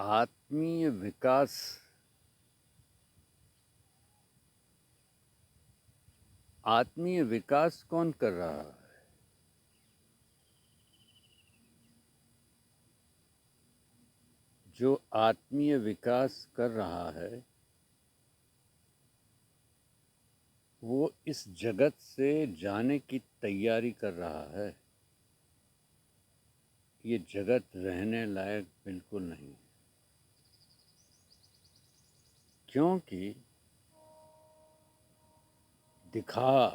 आत्मीय विकास आत्मीय विकास कौन कर रहा है? जो आत्मीय विकास कर रहा है वो इस जगत से जाने की तैयारी कर रहा है। ये जगत रहने लायक बिल्कुल नहीं है, क्योंकि दिखा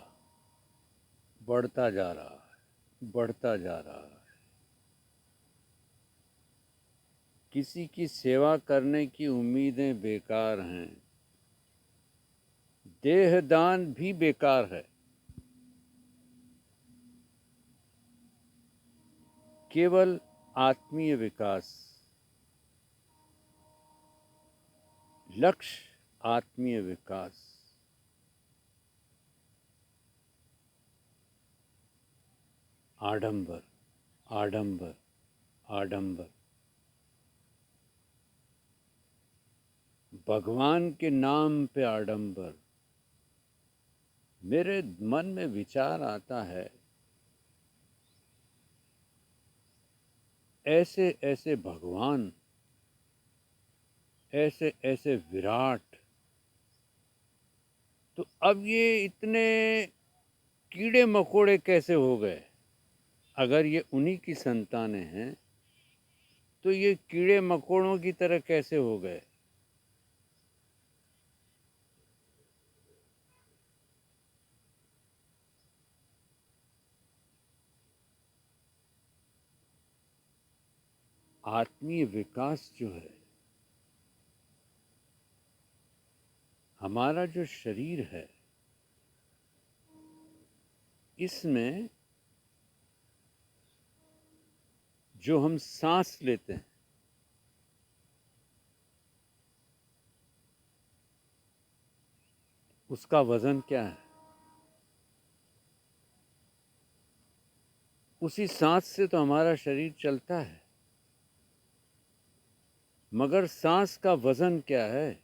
बढ़ता जा रहा है, बढ़ता जा रहा है। किसी की सेवा करने की उम्मीदें बेकार हैं, देहदान भी बेकार है। केवल आत्मीय विकास, लक्ष्य आत्मीय विकास। आडंबर, आडंबर, आडंबर। भगवान के नाम पे आडंबर। मेरे मन में विचार आता है, ऐसे ऐसे भगवान, ऐसे ऐसे विराट, तो अब ये इतने कीड़े मकोड़े कैसे हो गए? अगर ये उन्हीं की संतानें हैं तो ये कीड़े मकोड़ों की तरह कैसे हो गए? आत्मीय विकास जो है, हमारा जो शरीर है, इसमें जो हम सांस लेते हैं, उसका वजन क्या है? उसी सांस से तो हमारा शरीर चलता है, मगर सांस का वजन क्या है?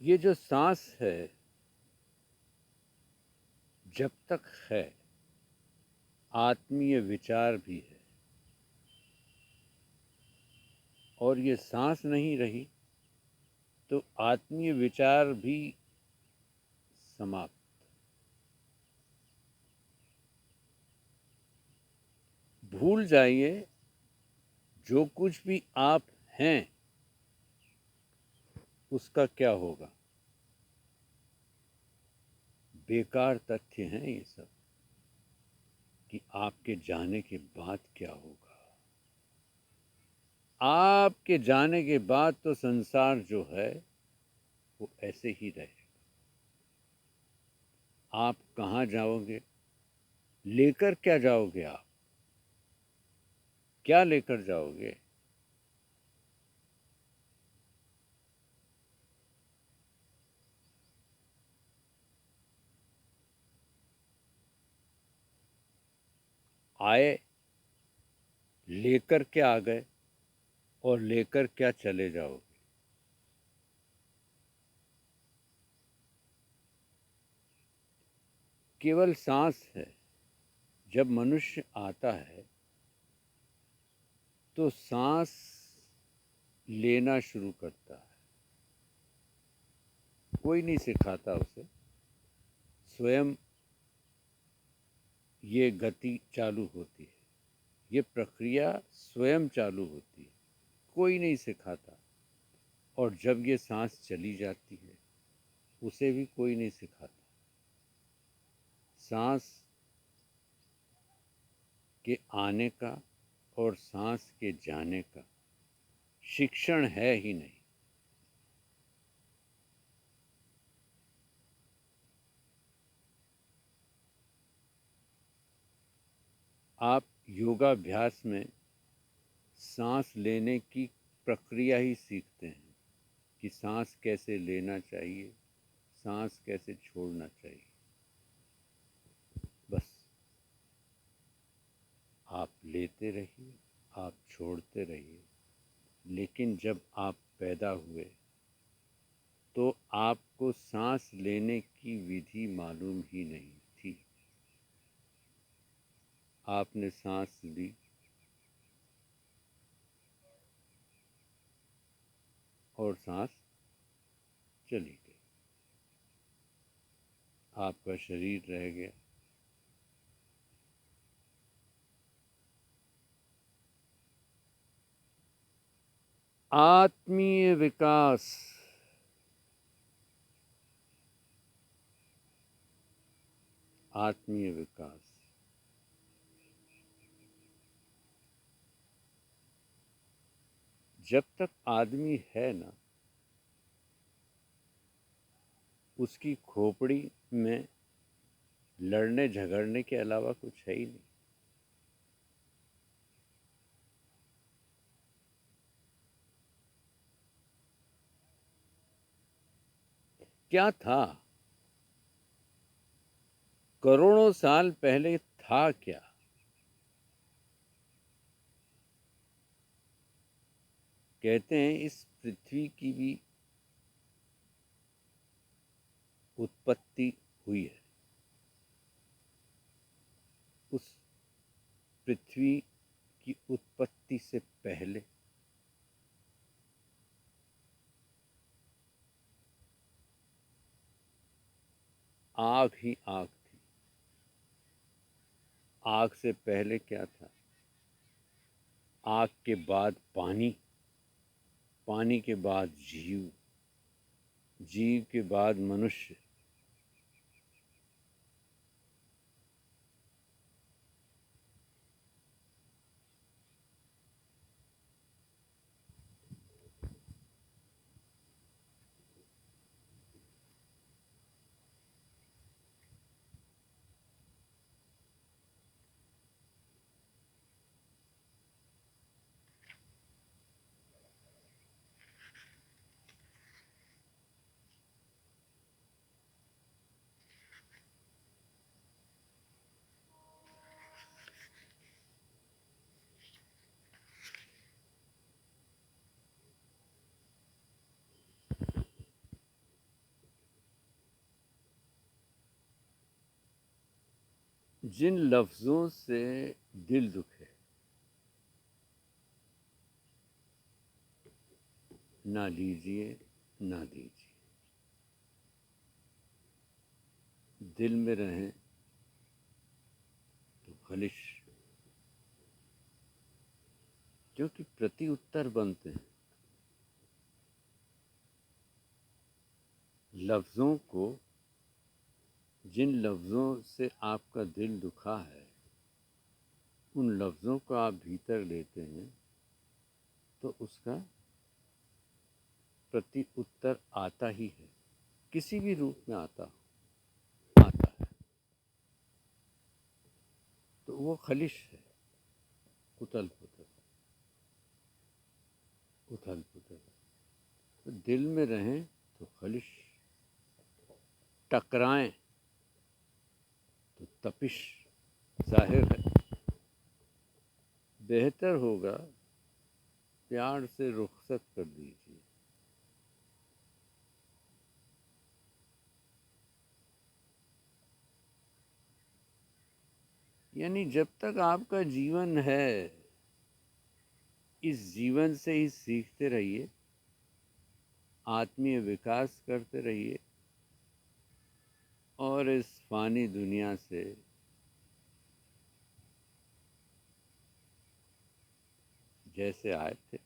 ये जो सांस है, जब तक है, आत्मीय विचार भी है, और ये सांस नहीं रही तो आत्मीय विचार भी समाप्त। भूल जाइए जो कुछ भी आप हैं उसका क्या होगा। बेकार तथ्य हैं ये सब कि आपके जाने के बाद क्या होगा। आपके जाने के बाद तो संसार जो है वो ऐसे ही रहेगा। आप कहाँ जाओगे, लेकर क्या जाओगे? आप क्या लेकर जाओगे? आए, लेकर क्या आ गए, और लेकर क्या चले जाओगे? केवल सांस है। जब मनुष्य आता है तो सांस लेना शुरू करता है। कोई नहीं सिखाता उसे, स्वयं ये गति चालू होती है, ये प्रक्रिया स्वयं चालू होती है, कोई नहीं सिखाता। और जब ये सांस चली जाती है उसे भी कोई नहीं सिखाता। सांस के आने का और सांस के जाने का शिक्षण है ही नहीं। आप योगाभ्यास में सांस लेने की प्रक्रिया ही सीखते हैं कि सांस कैसे लेना चाहिए, सांस कैसे छोड़ना चाहिए। बस आप लेते रहिए, आप छोड़ते रहिए। लेकिन जब आप पैदा हुए तो आपको सांस लेने की विधि मालूम ही नहीं थी। आपने सांस ली और सांस चली गई, आपका शरीर रह गया। आत्मीय विकास, आत्मीय विकास जब तक आदमी है ना, उसकी खोपड़ी में लड़ने झगड़ने के अलावा कुछ है ही नहीं। क्या था? करोड़ों साल पहले था क्या? कहते हैं इस पृथ्वी की भी उत्पत्ति हुई है। उस पृथ्वी की उत्पत्ति से पहले आग ही आग थी। आग से पहले क्या था? आग के बाद पानी, पानी के बाद जीव, जीव के बाद मनुष्य। जिन लफ्ज़ों से दिल दुखे, ना लीजिए ना दीजिए। दिल में रहें तो खलिश, क्योंकि प्रति उत्तर बनते हैं। लफ्ज़ों को, जिन लफ्ज़ों से आपका दिल दुखा है, उन लफ्ज़ों को आप भीतर लेते हैं तो उसका प्रति उत्तर आता ही है, किसी भी रूप में आता है। तो वो खलिश है, उथल पुथल, उथल पुथल। तो दिल में रहें तो खलिश, टकराएं तो तपिश। जाहिर है बेहतर होगा प्यार से रुखसत कर दीजिए। यानी जब तक आपका जीवन है, इस जीवन से ही सीखते रहिए, आत्मीय विकास करते रहिए और इस फानी दुनिया से जैसे आए थे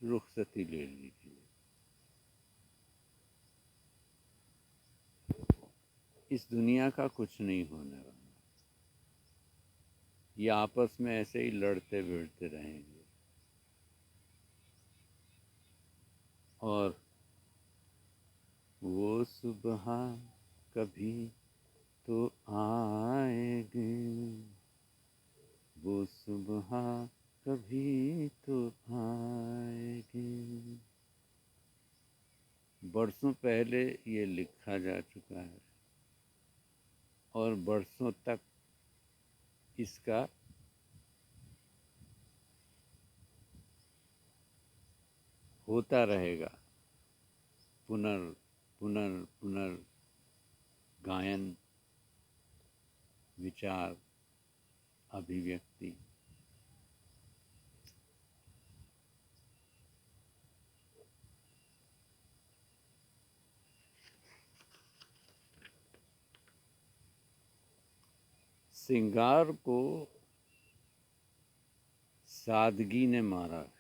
रुखसती ले लीजिए। इस दुनिया का कुछ नहीं होने वाला, ये आपस में ऐसे ही लड़ते भिड़ते रहेंगे और वो सुबह कभी तो आएगी, वो सुबह कभी तो आएगी। बरसों पहले ये लिखा जा चुका है और बरसों तक इसका होता रहेगा पुनर गायन, विचार, अभिव्यक्ति। सिंगार को सादगी ने मारा है,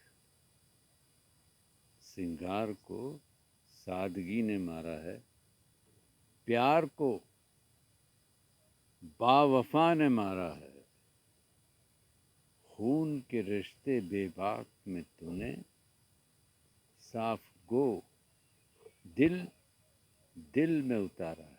सिंगार को सादगी ने मारा है, प्यार को बावफा ने मारा है। खून के रिश्ते बेबाक में तूने साफ गो दिल दिल में उतारा है।